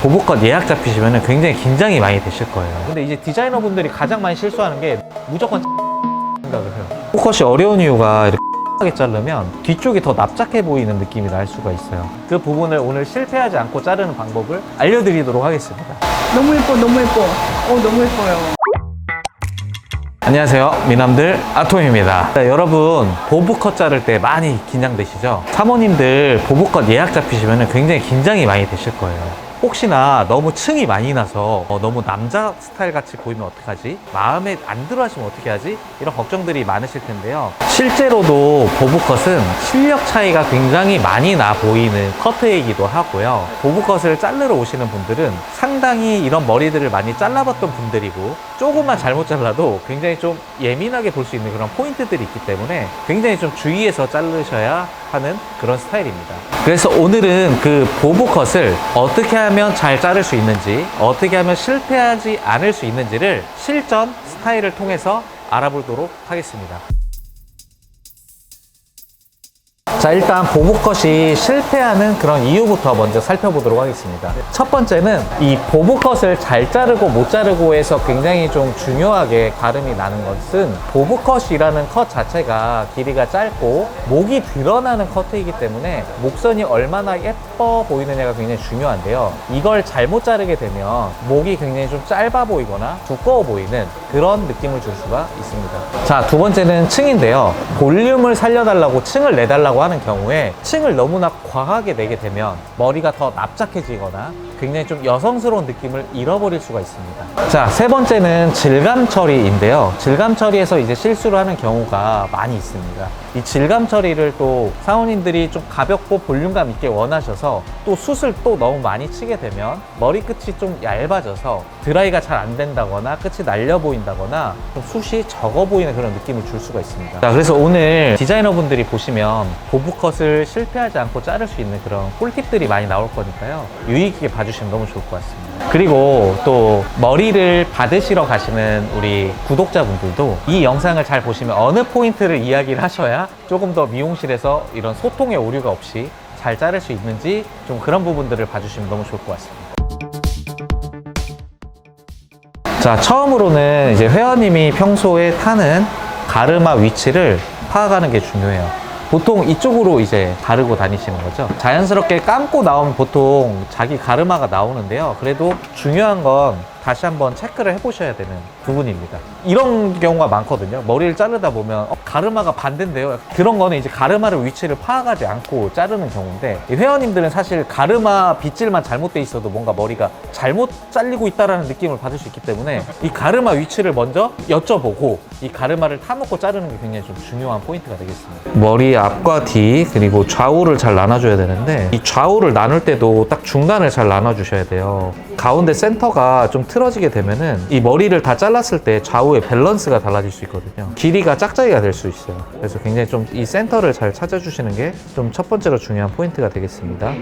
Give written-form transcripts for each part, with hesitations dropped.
보부컷 예약 잡히시면 굉장히 긴장이 많이 되실 거예요. 근데 이제 디자이너분들이 가장 많이 실수하는 게 무조건 생각을 해요. 보부컷이 어려운 이유가 이렇게 하게 자르면 뒤쪽이 더 납작해 보이는 느낌이 날 수가 있어요. 그 부분을 오늘 실패하지 않고 자르는 방법을 알려드리도록 하겠습니다. 너무 예뻐, 너무 예뻐. 너무 예뻐요. 안녕하세요, 미남들 아톰입니다. 자, 여러분 보부컷 자를 때 많이 긴장되시죠? 사모님들 보부컷 예약 잡히시면 굉장히 긴장이 많이 되실 거예요. 혹시나 너무 층이 많이 나서 너무 남자 스타일 같이 보이면 어떡하지? 마음에 안 들어 하시면 어떻게 하지? 이런 걱정들이 많으실 텐데요. 실제로도 보부컷은 실력 차이가 굉장히 많이 나 보이는 커트이기도 하고요. 보부컷을 자르러 오시는 분들은 상당히 이런 머리들을 많이 잘라봤던 분들이고, 조금만 잘못 잘라도 굉장히 좀 예민하게 볼 수 있는 그런 포인트들이 있기 때문에 굉장히 좀 주의해서 자르셔야 하는 그런 스타일입니다. 그래서 오늘은 그 보부컷을 어떻게 하면 잘 자를 수 있는지, 어떻게 하면 실패하지 않을 수 있는지를 실전 스타일을 통해서 알아보도록 하겠습니다. 자, 일단 보부컷이 실패하는 그런 이유부터 먼저 살펴보도록 하겠습니다. 첫 번째는 이 보부컷을 잘 자르고 못 자르고에서 굉장히 좀 중요하게 가름이 나는 것은, 보부컷이라는 컷 자체가 길이가 짧고 목이 드러나는 커트이기 때문에 목선이 얼마나 예뻐 보이느냐가 굉장히 중요한데요. 이걸 잘못 자르게 되면 목이 굉장히 좀 짧아 보이거나 두꺼워 보이는 그런 느낌을 줄 수가 있습니다. 자, 두 번째는 층인데요. 볼륨을 살려달라고 층을 내달라고 하는 경우에 층을 너무나 과하게 내게 되면 머리가 더 납작해지거나 굉장히 좀 여성스러운 느낌을 잃어버릴 수가 있습니다. 자, 세 번째는 질감 처리인데요. 질감 처리에서 이제 실수를 하는 경우가 많이 있습니다. 이 질감 처리를 또 사모님들이 좀 가볍고 볼륨감 있게 원하셔서 또 숱을 또 너무 많이 치게 되면 머리 끝이 좀 얇아져서 드라이가 잘 안 된다거나 끝이 날려 보인다거나 좀 숱이 적어 보이는 그런 느낌을 줄 수가 있습니다. 자, 그래서 오늘 디자이너분들이 보시면 보부컷을 실패하지 않고 자를 수 있는 그런 꿀팁들이 많이 나올 거니까요. 유의 깊게 봐주시면 너무 좋을 것 같습니다. 그리고 또 머리를 받으시러 가시는 우리 구독자분들도 이 영상을 잘 보시면 어느 포인트를 이야기를 하셔야 조금 더 미용실에서 이런 소통의 오류가 없이 잘 자를 수 있는지 좀 그런 부분들을 봐주시면 너무 좋을 것 같습니다. 자, 처음으로는 이제 회원님이 평소에 타는 가르마 위치를 파악하는 게 중요해요. 보통 이쪽으로 이제 가르고 다니시는 거죠. 자연스럽게 감고 나오면 보통 자기 가르마가 나오는데요. 그래도 중요한 건 다시 한번 체크를 해보셔야 되는 부분입니다. 이런 경우가 많거든요. 머리를 자르다 보면 가르마가 반대인데요. 그런 거는 이제 가르마를 위치를 파악하지 않고 자르는 경우인데, 이 회원님들은 사실 가르마 빗질만 잘못돼 있어도 뭔가 머리가 잘못 잘리고 있다는 느낌을 받을 수 있기 때문에 이 가르마 위치를 먼저 여쭤보고 이 가르마를 타놓고 자르는 게 굉장히 좀 중요한 포인트가 되겠습니다. 머리 앞과 뒤 그리고 좌우를 잘 나눠줘야 되는데, 이 좌우를 나눌 때도 딱 중간을 잘 나눠주셔야 돼요. 가운데 센터가 좀 틀어지게 되면은 이 머리를 다 잘랐을 때 좌우의 밸런스가 달라질 수 있거든요. 길이가 짝짝이가 될 수 있어요. 그래서 굉장히 좀 이 센터를 잘 찾아주시는 게 좀 첫 번째로 중요한 포인트가 되겠습니다.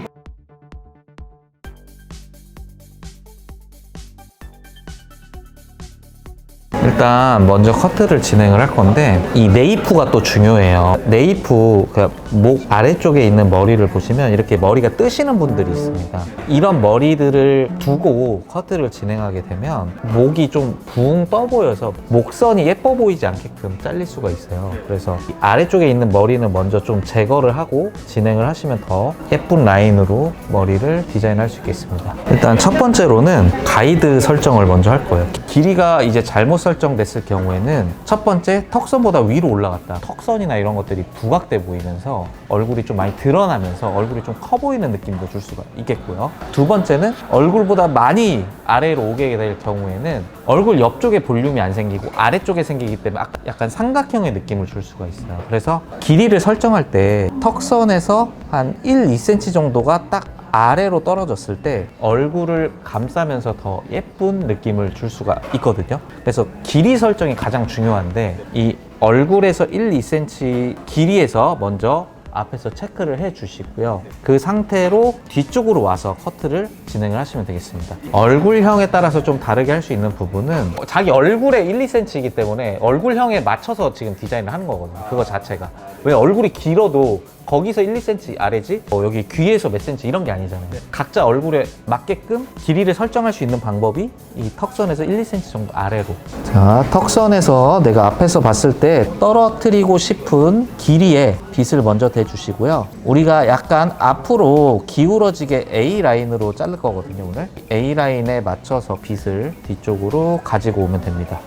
일단 먼저 커트를 진행을 할 건데, 이 네이프가 또 중요해요. 네이프, 그러니까 목 아래쪽에 있는 머리를 보시면 이렇게 머리가 뜨시는 분들이 있습니다. 이런 머리들을 두고 커트를 진행하게 되면 목이 좀 붕 떠 보여서 목선이 예뻐 보이지 않게끔 잘릴 수가 있어요. 그래서 이 아래쪽에 있는 머리는 먼저 좀 제거를 하고 진행을 하시면 더 예쁜 라인으로 머리를 디자인할 수 있겠습니다. 일단 첫 번째로는 가이드 설정을 먼저 할 거예요. 길이가 이제 잘못 설정됐을 경우에는 첫 번째, 턱선보다 위로 올라갔다. 턱선이나 이런 것들이 부각돼 보이면서 얼굴이 좀 많이 드러나면서 얼굴이 좀 커 보이는 느낌도 줄 수가 있겠고요. 두 번째는 얼굴보다 많이 아래로 오게 될 경우에는 얼굴 옆쪽에 볼륨이 안 생기고 아래쪽에 생기기 때문에 약간 삼각형의 느낌을 줄 수가 있어요. 그래서 길이를 설정할 때 턱선에서 한 1, 2cm 정도가 딱 아래로 떨어졌을 때 얼굴을 감싸면서 더 예쁜 느낌을 줄 수가 있거든요. 그래서 길이 설정이 가장 중요한데, 이 얼굴에서 1, 2cm 길이에서 먼저 앞에서 체크를 해 주시고요. 그 상태로 뒤쪽으로 와서 커트를 진행을 하시면 되겠습니다. 얼굴형에 따라서 좀 다르게 할 수 있는 부분은 자기 얼굴에 1, 2cm이기 때문에 얼굴형에 맞춰서 지금 디자인을 하는 거거든요. 그거 자체가. 왜 얼굴이 길어도 거기서 1, 2cm 아래지 여기 귀에서 몇 cm 이런 게 아니잖아요. 각자 얼굴에 맞게끔 길이를 설정할 수 있는 방법이 이 턱선에서 1, 2cm 정도 아래로. 자, 턱선에서 내가 앞에서 봤을 때 떨어뜨리고 싶은 길이의 빗을 먼저 대주시고요. 우리가 약간 앞으로 기울어지게 A라인으로 자를 거거든요, 오늘. A라인에 맞춰서 빗을 뒤쪽으로 가지고 오면 됩니다.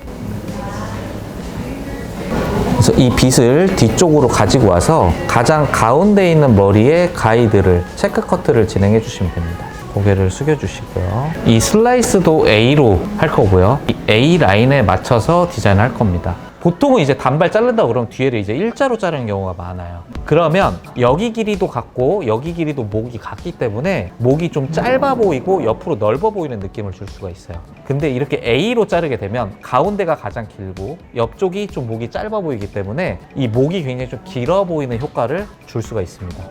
그래서 이 빗을 뒤쪽으로 가지고 와서 가장 가운데 있는 머리에 가이드를, 체크 커트를 진행해 주시면 됩니다. 고개를 숙여 주시고요. 이 슬라이스도 A로 할 거고요. 이 A 라인에 맞춰서 디자인할 겁니다. 보통은 이제 단발 자른다 그러면 뒤에를 이제 일자로 자르는 경우가 많아요. 그러면 여기 길이도 같고 여기 길이도 목이 같기 때문에 목이 좀 짧아 보이고 옆으로 넓어 보이는 느낌을 줄 수가 있어요. 근데 이렇게 A로 자르게 되면 가운데가 가장 길고 옆쪽이 좀 목이 짧아 보이기 때문에 이 목이 굉장히 좀 길어 보이는 효과를 줄 수가 있습니다.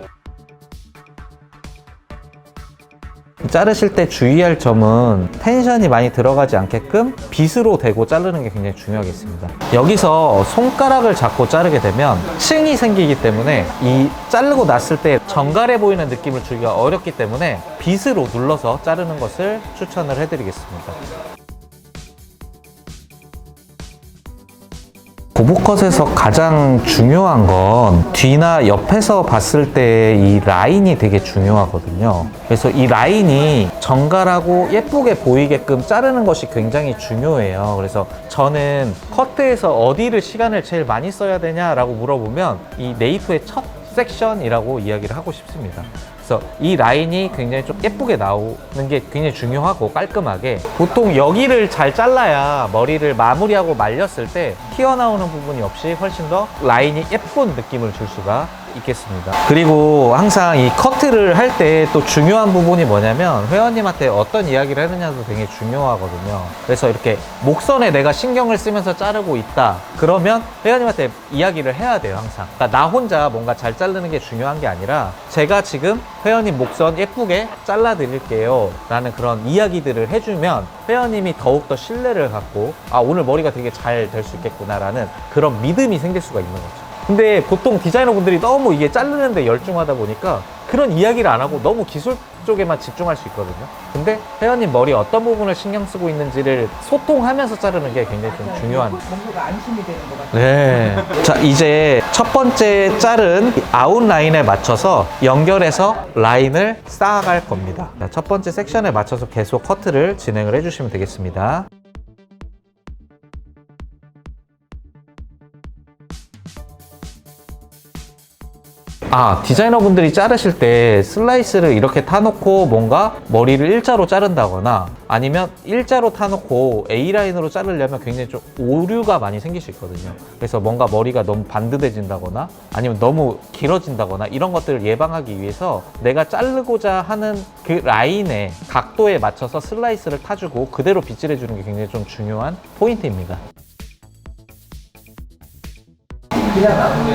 자르실 때 주의할 점은 텐션이 많이 들어가지 않게끔 빗으로 대고 자르는 게 굉장히 중요하겠습니다. 여기서 손가락을 잡고 자르게 되면 층이 생기기 때문에 이 자르고 났을 때 정갈해 보이는 느낌을 주기가 어렵기 때문에 빗으로 눌러서 자르는 것을 추천을 해드리겠습니다. 보브컷에서 가장 중요한 건 뒤나 옆에서 봤을 때 이 라인이 되게 중요하거든요. 그래서 이 라인이 정갈하고 예쁘게 보이게끔 자르는 것이 굉장히 중요해요. 그래서 저는 커트에서 어디를 시간을 제일 많이 써야 되냐라고 물어보면 이 네이프의 첫 섹션이라고 이야기를 하고 싶습니다. 그래서 이 라인이 굉장히 좀 예쁘게 나오는 게 굉장히 중요하고 깔끔하게, 보통 여기를 잘 잘라야 머리를 마무리하고 말렸을 때 튀어나오는 부분이 없이 훨씬 더 라인이 예쁜 느낌을 줄 수가 있겠습니다. 그리고 항상 이 커트를 할 때 또 중요한 부분이 뭐냐면 회원님한테 어떤 이야기를 하느냐도 되게 중요하거든요. 그래서 이렇게 목선에 내가 신경을 쓰면서 자르고 있다 그러면 회원님한테 이야기를 해야 돼요. 항상. 그러니까 나 혼자 뭔가 잘 자르는 게 중요한 게 아니라 제가 지금 회원님 목선 예쁘게 잘라 드릴게요 라는 그런 이야기들을 해주면 회원님이 더욱더 신뢰를 갖고 오늘 머리가 되게 잘 될 수 있겠구나 라는 그런 믿음이 생길 수가 있는 거죠. 근데 보통 디자이너 분들이 너무 이게 자르는데 열중하다 보니까 그런 이야기를 안 하고 너무 기술 쪽에만 집중할 수 있거든요. 근데 회원님 머리 어떤 부분을 신경 쓰고 있는지를 소통하면서 자르는 게 굉장히 좀 중요한. 뭔가가 안심이 되는 것 같아요. 네. 자, 이제 첫 번째 자른 아웃라인에 맞춰서 연결해서 라인을 쌓아갈 겁니다. 자, 첫 번째 섹션에 맞춰서 계속 커트를 진행을 해주시면 되겠습니다. 디자이너분들이 자르실 때 슬라이스를 이렇게 타놓고 뭔가 머리를 일자로 자른다거나 아니면 일자로 타놓고 A라인으로 자르려면 굉장히 좀 오류가 많이 생길 수 있거든요. 그래서 뭔가 머리가 너무 반듯해진다거나 아니면 너무 길어진다거나 이런 것들을 예방하기 위해서 내가 자르고자 하는 그 라인의 각도에 맞춰서 슬라이스를 타주고 그대로 빗질해주는 게 굉장히 좀 중요한 포인트입니다.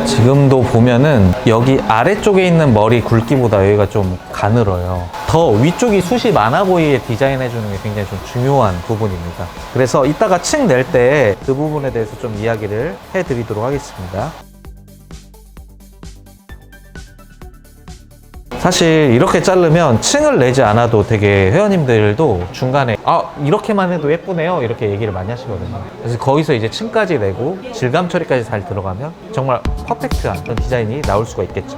지금도 보면은 여기 아래쪽에 있는 머리 굵기보다 여기가 좀 가늘어요. 더 위쪽이 숱이 많아 보이게 디자인해 주는 게 굉장히 좀 중요한 부분입니다. 그래서 이따가 층 낼 때 그 부분에 대해서 좀 이야기를 해 드리도록 하겠습니다. 사실 이렇게 자르면 층을 내지 않아도 되게 회원님들도 중간에 이렇게만 해도 예쁘네요 이렇게 얘기를 많이 하시거든요. 그래서 거기서 이제 층까지 내고 질감 처리까지 잘 들어가면 정말 퍼펙트한 그런 디자인이 나올 수가 있겠죠.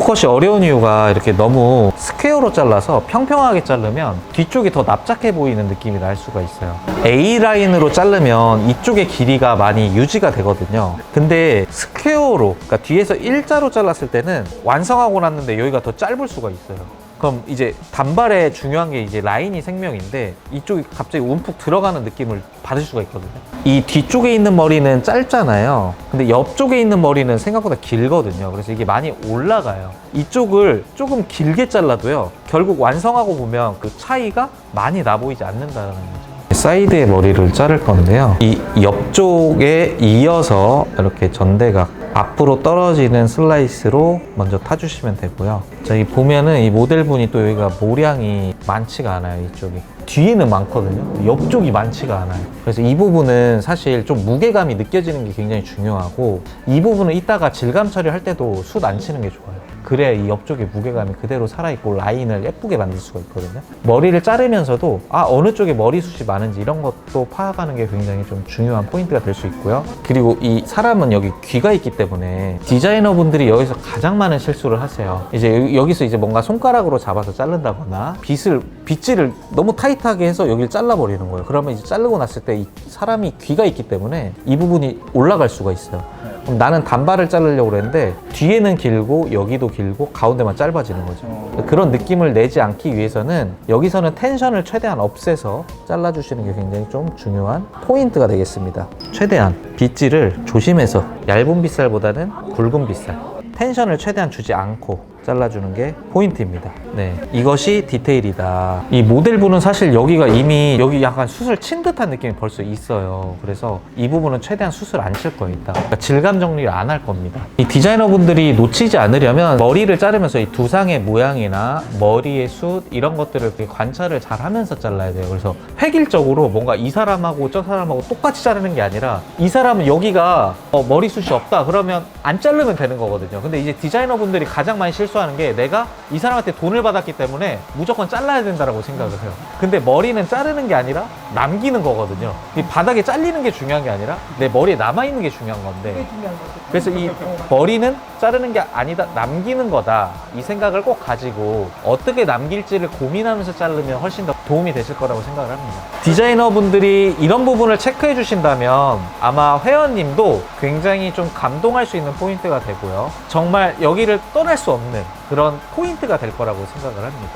컷이 어려운 이유가 이렇게 너무 스퀘어로 잘라서 평평하게 자르면 뒤쪽이 더 납작해 보이는 느낌이 날 수가 있어요. A라인으로 자르면 이쪽의 길이가 많이 유지가 되거든요. 근데 스퀘어로, 그러니까 뒤에서 일자로 잘랐을 때는 완성하고 났는데 여기가 더 짧을 수가 있어요. 그럼 이제 단발에 중요한 게 이제 라인이 생명인데 이쪽이 갑자기 움푹 들어가는 느낌을 받을 수가 있거든요. 이 뒤쪽에 있는 머리는 짧잖아요. 근데 옆쪽에 있는 머리는 생각보다 길거든요. 그래서 이게 많이 올라가요. 이쪽을 조금 길게 잘라도요, 결국 완성하고 보면 그 차이가 많이 나 보이지 않는다는 거죠. 사이드의 머리를 자를 건데요, 이 옆쪽에 이어서 이렇게 전대각 앞으로 떨어지는 슬라이스로 먼저 타주시면 되고요. 자, 이 보면은 이 모델분이 또 여기가 모량이 많지가 않아요. 이쪽이. 뒤에는 많거든요. 옆쪽이 많지가 않아요. 그래서 이 부분은 사실 좀 무게감이 느껴지는 게 굉장히 중요하고, 이 부분은 이따가 질감 처리할 때도 숱 안 치는 게 좋아요. 그래야 이 옆쪽에 무게감이 그대로 살아있고 라인을 예쁘게 만들 수가 있거든요. 머리를 자르면서도 어느 쪽에 머리숱이 많은지 이런 것도 파악하는 게 굉장히 좀 중요한 포인트가 될 수 있고요. 그리고 이 사람은 여기 귀가 있기 때문에 디자이너분들이 여기서 가장 많은 실수를 하세요. 이제 여기서 이제 뭔가 손가락으로 잡아서 자른다거나 빗질을 너무 타이트하게 해서 여기를 잘라버리는 거예요. 그러면 이제 자르고 났을 때 이 사람이 귀가 있기 때문에 이 부분이 올라갈 수가 있어요. 그럼 나는 단발을 자르려고 그랬는데 뒤에는 길고 여기도 길고 가운데만 짧아지는 거죠. 그런 느낌을 내지 않기 위해서는 여기서는 텐션을 최대한 없애서 잘라주시는 게 굉장히 좀 중요한 포인트가 되겠습니다. 최대한 빗질을 조심해서 얇은 빗살보다는 굵은 빗살, 텐션을 최대한 주지 않고 잘라주는 게 포인트입니다. 네, 이것이 디테일이다. 이 모델분은 사실 여기가 이미 여기 약간 숱을 친 듯한 느낌이 벌써 있어요. 그래서 이 부분은 최대한 숱을 안 칠 거예요. 그러니까 질감 정리를 안 할 겁니다. 이 디자이너분들이 놓치지 않으려면 머리를 자르면서 이 두상의 모양이나 머리의 숱 이런 것들을 되게 관찰을 잘 하면서 잘라야 돼요. 그래서 획일적으로 뭔가 이 사람하고 저 사람하고 똑같이 자르는 게 아니라, 이 사람은 여기가 머리숱이 없다 그러면 안 자르면 되는 거거든요. 근데 이제 디자이너분들이 가장 많이 실수하는 게, 내가 이 사람한테 돈을 받았기 때문에 무조건 잘라야 된다고 생각을 해요. 근데 머리는 자르는 게 아니라 남기는 거거든요. 이 바닥에 잘리는 게 중요한 게 아니라 내 머리에 남아있는 게 중요한 건데, 그게 중요한 거죠. 그래서 이 머리는 자르는 게 아니다, 남기는 거다, 이 생각을 꼭 가지고 어떻게 남길지를 고민하면서 자르면 훨씬 더 도움이 되실 거라고 생각을 합니다. 디자이너분들이 이런 부분을 체크해 주신다면 아마 회원님도 굉장히 좀 감동할 수 있는 포인트가 되고요. 정말 여기를 떠날 수 없는 그런 포인트가 될 거라고 생각을 합니다.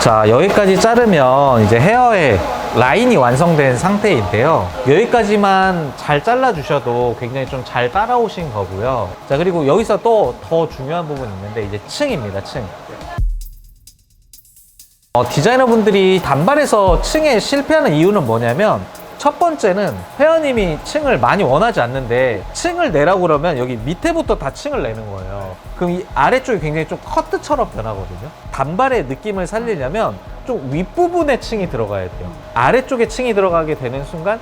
자, 여기까지 자르면 이제 헤어의 라인이 완성된 상태인데요. 여기까지만 잘 잘라주셔도 굉장히 좀 잘 따라오신 거고요. 자, 그리고 여기서 또 더 중요한 부분이 있는데, 이제 층입니다, 층. 디자이너분들이 단발에서 층에 실패하는 이유는 뭐냐면, 첫 번째는 회원님이 층을 많이 원하지 않는데 층을 내라고 그러면 여기 밑에부터 다 층을 내는 거예요. 그럼 이 아래쪽이 굉장히 좀 커트처럼 변하거든요. 단발의 느낌을 살리려면 좀 윗부분에 층이 들어가야 돼요. 아래쪽에 층이 들어가게 되는 순간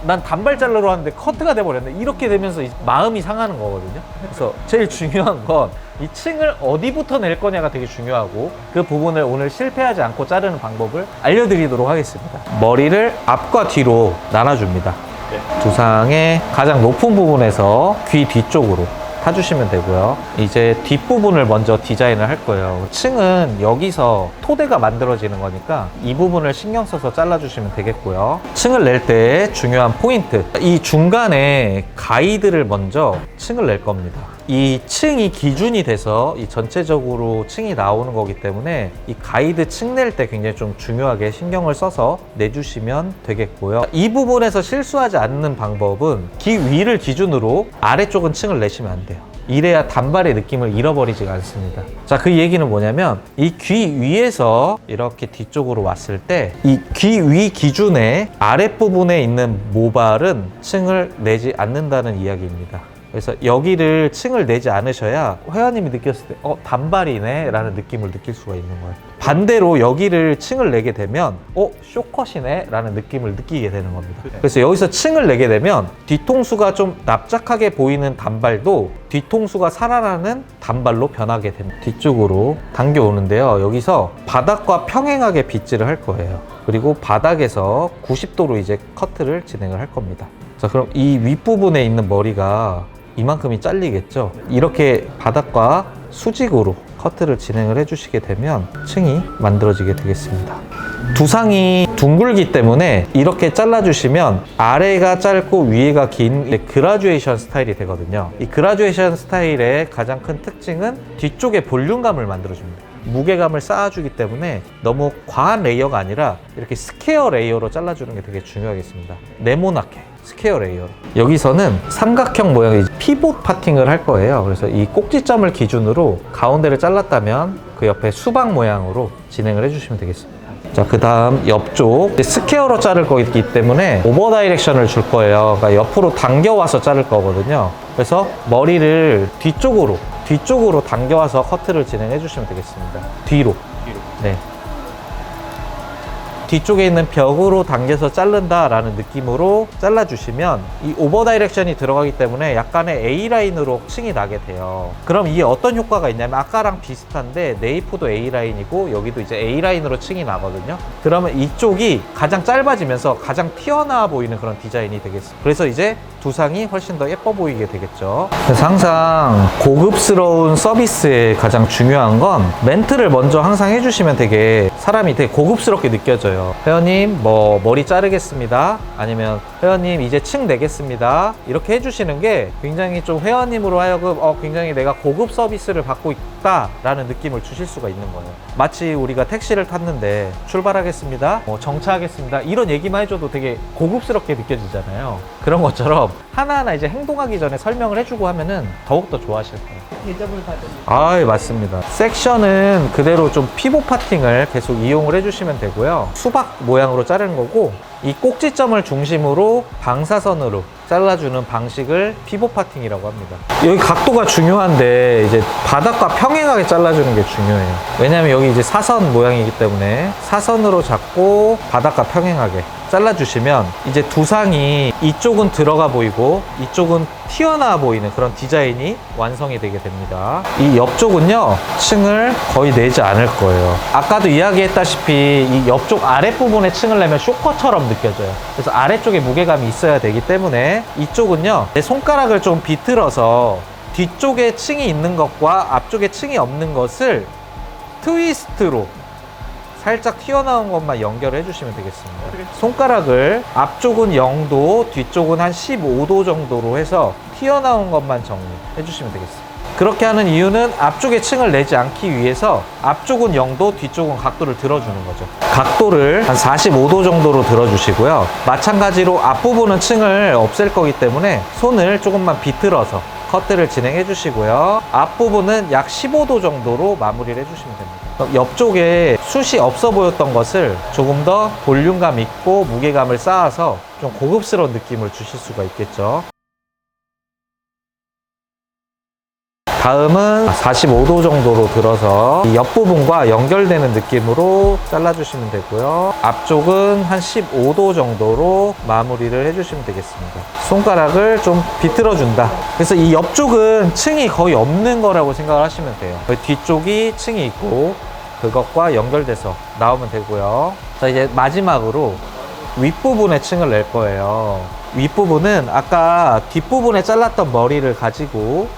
난 단발 자르러 왔는데 커트가 돼버렸네, 이렇게 되면서 마음이 상하는 거거든요. 그래서 제일 중요한 건 이 층을 어디부터 낼 거냐가 되게 중요하고, 그 부분을 오늘 실패하지 않고 자르는 방법을 알려드리도록 하겠습니다. 머리를 앞과 뒤로 나눠줍니다. 두상의 가장 높은 부분에서 귀 뒤쪽으로 타주시면 되고요. 이제 뒷부분을 먼저 디자인을 할 거예요. 층은 여기서 토대가 만들어지는 거니까 이 부분을 신경 써서 잘라주시면 되겠고요. 층을 낼 때 중요한 포인트, 이 중간에 가이드를 먼저 층을 낼 겁니다. 이 층이 기준이 돼서 이 전체적으로 층이 나오는 거기 때문에 이 가이드 층 낼 때 굉장히 좀 중요하게 신경을 써서 내주시면 되겠고요. 이 부분에서 실수하지 않는 방법은 귀 위를 기준으로 아래쪽은 층을 내시면 안 돼요. 이래야 단발의 느낌을 잃어버리지가 않습니다. 자, 그 얘기는 뭐냐면, 이 귀 위에서 이렇게 뒤쪽으로 왔을 때 이 귀 위 기준의 아랫부분에 있는 모발은 층을 내지 않는다는 이야기입니다. 그래서 여기를 층을 내지 않으셔야 회원님이 느꼈을 때 단발이네 라는 느낌을 느낄 수가 있는 거예요. 반대로 여기를 층을 내게 되면 쇼컷이네 라는 느낌을 느끼게 되는 겁니다. 그래서 여기서 층을 내게 되면 뒤통수가 좀 납작하게 보이는 단발도 뒤통수가 살아나는 단발로 변하게 됩니다. 뒤쪽으로 당겨 오는데요. 여기서 바닥과 평행하게 빗질을 할 거예요. 그리고 바닥에서 90도로 이제 커트를 진행을 할 겁니다. 자, 그럼 이 윗부분에 있는 머리가 이만큼이 잘리겠죠? 이렇게 바닥과 수직으로 커트를 진행을 해주시게 되면 층이 만들어지게 되겠습니다. 두상이 둥글기 때문에 이렇게 잘라주시면 아래가 짧고 위에가 긴 그라듀에이션 스타일이 되거든요. 이 그라듀에이션 스타일의 가장 큰 특징은 뒤쪽에 볼륨감을 만들어줍니다. 무게감을 쌓아주기 때문에 너무 과한 레이어가 아니라 이렇게 스퀘어 레이어로 잘라주는 게 되게 중요하겠습니다. 네모나게 스퀘어 레이어. 여기서는 삼각형 모양의 피봇 파팅을 할 거예요. 그래서 이 꼭지점을 기준으로 가운데를 잘랐다면 그 옆에 수박 모양으로 진행을 해주시면 되겠습니다. 자, 그 다음 옆쪽 스퀘어로 자를 거기 때문에 오버 다이렉션을 줄 거예요. 그러니까 옆으로 당겨와서 자를 거거든요. 그래서 머리를 뒤쪽으로 당겨와서 커트를 진행해 주시면 되겠습니다. 뒤로. 네. 뒤쪽에 있는 벽으로 당겨서 자른다라는 느낌으로 잘라주시면 이 오버 다이렉션이 들어가기 때문에 약간의 A라인으로 층이 나게 돼요. 그럼 이게 어떤 효과가 있냐면 아까랑 비슷한데 네이프도 A라인이고 여기도 이제 A라인으로 층이 나거든요. 그러면 이쪽이 가장 짧아지면서 가장 튀어나와 보이는 그런 디자인이 되겠습니다. 그래서 이제 두상이 훨씬 더 예뻐 보이게 되겠죠. 그래서 항상 고급스러운 서비스에 가장 중요한 건 멘트를 먼저 항상 해주시면 되게 사람이 되게 고급스럽게 느껴져요. 회원님 뭐 머리 자르겠습니다, 아니면 회원님 이제 층 내겠습니다, 이렇게 해주시는 게 굉장히 좀 회원님으로 하여금 굉장히 내가 고급 서비스를 받고 있다 라는 느낌을 주실 수가 있는 거예요. 마치 우리가 택시를 탔는데 출발하겠습니다, 정차하겠습니다, 이런 얘기만 해줘도 되게 고급스럽게 느껴지잖아요. 그런 것처럼 하나하나 이제 행동하기 전에 설명을 해주고 하면은 더욱더 좋아하실 거예요. 대접을 받으니. 아, 맞습니다. 섹션은 그대로 좀 피복 파팅을 계속 이용을 해주시면 되고요. 수박 모양으로 자르는 거고, 이 꼭지점을 중심으로 방사선으로 잘라주는 방식을 피복 파팅이라고 합니다. 여기 각도가 중요한데 이제 바닥과 평행하게 잘라주는 게 중요해요. 왜냐면 여기 이제 사선 모양이기 때문에 사선으로 잡고 바닥과 평행하게 잘라주시면 이제 두상이 이쪽은 들어가 보이고 이쪽은 튀어나와 보이는 그런 디자인이 완성이 되게 됩니다. 이 옆쪽은요, 층을 거의 내지 않을 거예요. 아까도 이야기했다시피 이 옆쪽 아랫부분에 층을 내면 쇼커처럼 느껴져요. 그래서 아래쪽에 무게감이 있어야 되기 때문에 이쪽은요, 내 손가락을 좀 비틀어서 뒤쪽에 층이 있는 것과 앞쪽에 층이 없는 것을 트위스트로 살짝 튀어나온 것만 연결해 주시면 되겠습니다. 손가락을 앞쪽은 0도, 뒤쪽은 한 15도 정도로 해서 튀어나온 것만 정리해 주시면 되겠습니다. 그렇게 하는 이유는 앞쪽에 층을 내지 않기 위해서 앞쪽은 0도, 뒤쪽은 각도를 들어주는 거죠. 각도를 한 45도 정도로 들어주시고요. 마찬가지로 앞부분은 층을 없앨 거기 때문에 손을 조금만 비틀어서 커트를 진행해 주시고요. 앞부분은 약 15도 정도로 마무리를 해주시면 됩니다. 옆쪽에 숱이 없어 보였던 것을 조금 더 볼륨감 있고 무게감을 쌓아서 좀 고급스러운 느낌을 주실 수가 있겠죠. 다음은 45도 정도로 들어서 이 옆부분과 연결되는 느낌으로 잘라주시면 되고요. 앞쪽은 한 15도 정도로 마무리를 해주시면 되겠습니다. 손가락을 좀 비틀어준다. 그래서 이 옆쪽은 층이 거의 없는 거라고 생각을 하시면 돼요. 뒤쪽이 층이 있고 그것과 연결돼서 나오면 되고요. 자, 이제 마지막으로 윗부분에 층을 낼 거예요. 윗부분은 아까 뒷부분에 잘랐던 머리를 가지고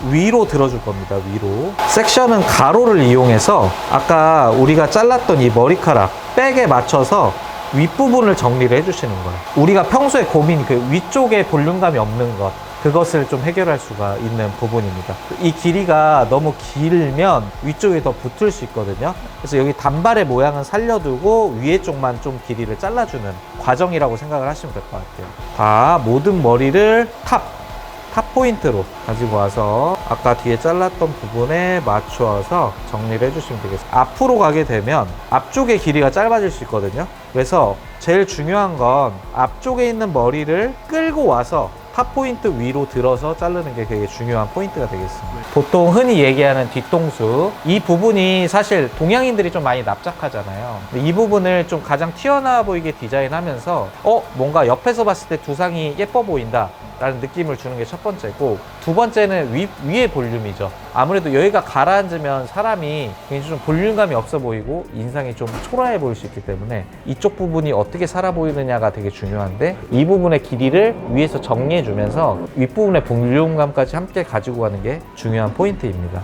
위로 들어줄 겁니다. 위로. 섹션은 가로를 이용해서 아까 우리가 잘랐던 이 머리카락 백에 맞춰서 윗부분을 정리를 해주시는 거예요. 우리가 평소에 고민, 그 위쪽에 볼륨감이 없는 것, 그것을 좀 해결할 수가 있는 부분입니다. 이 길이가 너무 길면 위쪽에 더 붙을 수 있거든요. 그래서 여기 단발의 모양은 살려두고 위에 쪽만 좀 길이를 잘라주는 과정이라고 생각을 하시면 될 것 같아요. 다 모든 머리를 탑 포인트로 가지고 와서 아까 뒤에 잘랐던 부분에 맞추어서 정리를 해주시면 되겠습니다. 앞으로 가게 되면 앞쪽의 길이가 짧아질 수 있거든요. 그래서 제일 중요한 건 앞쪽에 있는 머리를 끌고 와서 탑 포인트 위로 들어서 자르는 게 되게 중요한 포인트가 되겠습니다. 보통 흔히 얘기하는 뒤통수, 이 부분이 사실 동양인들이 좀 많이 납작하잖아요. 이 부분을 좀 가장 튀어나와 보이게 디자인하면서 뭔가 옆에서 봤을 때 두상이 예뻐 보인다 라는 느낌을 주는 게 첫 번째고, 두 번째는 위의 볼륨이죠. 아무래도 여기가 가라앉으면 사람이 굉장히 좀 볼륨감이 없어 보이고 인상이 좀 초라해 보일 수 있기 때문에 이쪽 부분이 어떻게 살아 보이느냐가 되게 중요한데, 이 부분의 길이를 위에서 정리해 주면서 윗부분의 볼륨감까지 함께 가지고 가는 게 중요한 포인트입니다.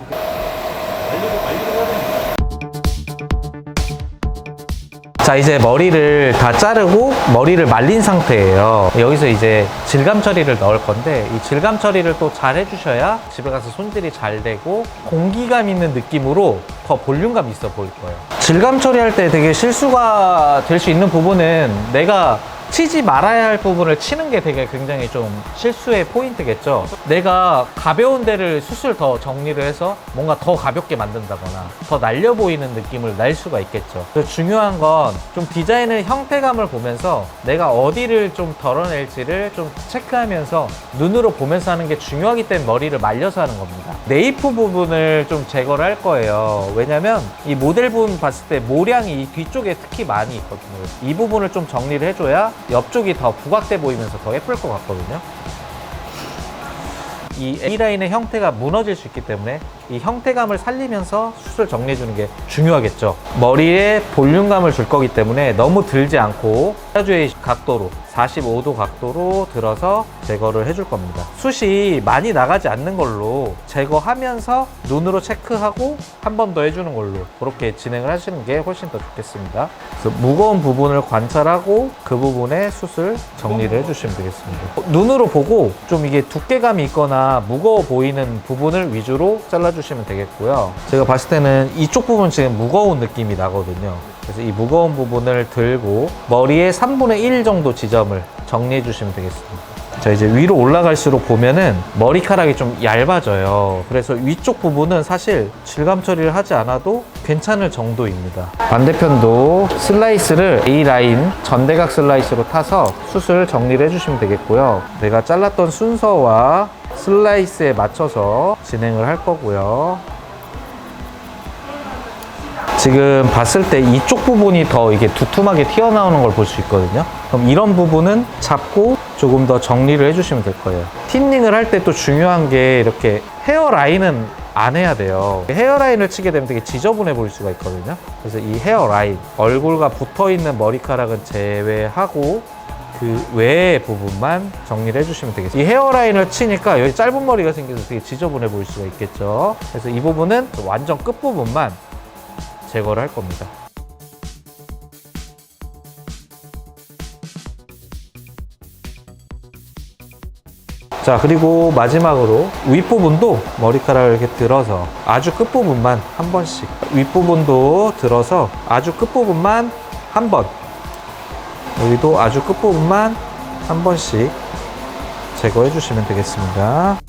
자, 이제 머리를 다 자르고 머리를 말린 상태예요. 여기서 이제 질감 처리를 넣을 건데, 이 질감 처리를 또 잘 해주셔야 집에 가서 손질이 잘 되고 공기감 있는 느낌으로 더 볼륨감 있어 보일 거예요. 질감 처리할 때 되게 실수가 될 수 있는 부분은 내가 치지 말아야 할 부분을 치는 게 되게 굉장히 좀 실수의 포인트겠죠. 내가 가벼운 데를 수술 더 정리를 해서 뭔가 더 가볍게 만든다거나 더 날려 보이는 느낌을 낼 수가 있겠죠. 그래서 중요한 건 좀 디자인의 형태감을 보면서 내가 어디를 좀 덜어낼지를 좀 체크하면서 눈으로 보면서 하는 게 중요하기 때문에 머리를 말려서 하는 겁니다. 네이프 부분을 좀 제거를 할 거예요. 왜냐면 이 모델 부분 봤을 때 모량이 이 뒤쪽에 특히 많이 있거든요. 이 부분을 좀 정리를 해줘야 옆쪽이 더 부각돼 보이면서 더 예쁠 것 같거든요. 이 A라인의 형태가 무너질 수 있기 때문에 이 형태감을 살리면서 숱을 정리해주는 게 중요하겠죠. 머리에 볼륨감을 줄 거기 때문에 너무 들지 않고 사주의 각도로 45도 각도로 들어서 제거를 해줄 겁니다. 숱이 많이 나가지 않는 걸로 제거하면서 눈으로 체크하고 한 번 더 해주는 걸로 그렇게 진행을 하시는 게 훨씬 더 좋겠습니다. 그래서 무거운 부분을 관찰하고 그 부분에 숱을 정리를 해주시면 되겠습니다. 눈으로 보고 좀 이게 두께감이 있거나 무거워 보이는 부분을 위주로 잘라주시면 되겠고요. 제가 봤을 때는 이쪽 부분 지금 무거운 느낌이 나거든요. 그래서 이 무거운 부분을 들고 머리의 3분의 1 정도 지점을 정리해 주시면 되겠습니다. 자, 이제 위로 올라갈수록 보면은 머리카락이 좀 얇아져요. 그래서 위쪽 부분은 사실 질감 처리를 하지 않아도 괜찮을 정도입니다. 반대편도 슬라이스를 A라인 전대각 슬라이스로 타서 숱을 정리를 해주시면 되겠고요. 내가 잘랐던 순서와 슬라이스에 맞춰서 진행을 할 거고요. 지금 봤을 때 이쪽 부분이 더 이게 두툼하게 튀어나오는 걸 볼 수 있거든요. 그럼 이런 부분은 잡고 조금 더 정리를 해주시면 될 거예요. 틴닝을 할 때 또 중요한 게 이렇게 헤어라인은 안 해야 돼요. 헤어라인을 치게 되면 되게 지저분해 보일 수가 있거든요. 그래서 이 헤어라인, 얼굴과 붙어있는 머리카락은 제외하고 그 외의 부분만 정리를 해주시면 되겠습니다. 이 헤어라인을 치니까 여기 짧은 머리가 생겨서 되게 지저분해 보일 수가 있겠죠. 그래서 이 부분은 완전 끝부분만 제거를 할 겁니다. 자, 그리고 마지막으로 윗부분도 머리카락을 이렇게 들어서 아주 끝부분만 한 번씩, 윗부분도 들어서 아주 끝부분만 한 번, 여기도 아주 끝부분만 한 번씩 제거해 주시면 되겠습니다.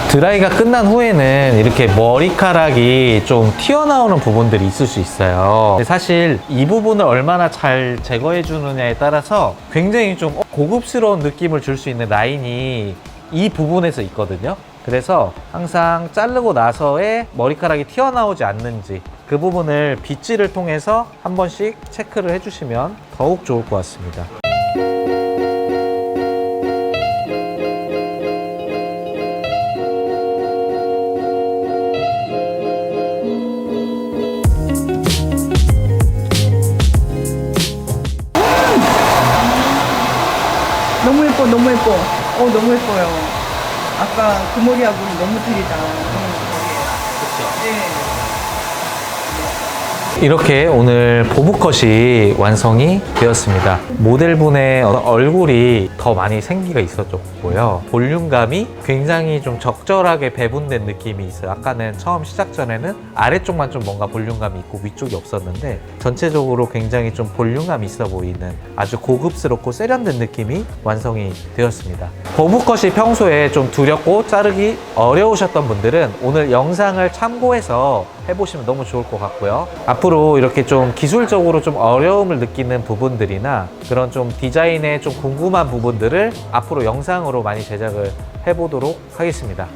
드라이가 끝난 후에는 이렇게 머리카락이 좀 튀어나오는 부분들이 있을 수 있어요. 사실 이 부분을 얼마나 잘 제거해 주느냐에 따라서 굉장히 좀 고급스러운 느낌을 줄 수 있는 라인이 이 부분에서 있거든요. 그래서 항상 자르고 나서의 머리카락이 튀어나오지 않는지 그 부분을 빗질을 통해서 한 번씩 체크를 해주시면 더욱 좋을 것 같습니다. 너무 예뻐, 너무 예뻐. 너무 예뻐요. 아까 그 머리하고는 너무 틀리다. 네. 이렇게 오늘 보브컷이 완성이 되었습니다. 모델분의 얼굴이 더 많이 생기가 있었고요. 볼륨감이 굉장히 좀 적절하게 배분된 느낌이 있어요. 아까는 처음 시작 전에는 아래쪽만 좀 뭔가 볼륨감이 있고 위쪽이 없었는데 전체적으로 굉장히 좀 볼륨감이 있어 보이는 아주 고급스럽고 세련된 느낌이 완성이 되었습니다. 보브컷이 평소에 좀 두렵고 자르기 어려우셨던 분들은 오늘 영상을 참고해서 해보시면 너무 좋을 것 같고요. 앞으로 이렇게 좀 기술적으로 좀 어려움을 느끼는 부분들이나 그런 좀 디자인에 좀 궁금한 부분들을 앞으로 영상으로 많이 제작을 해보도록 하겠습니다.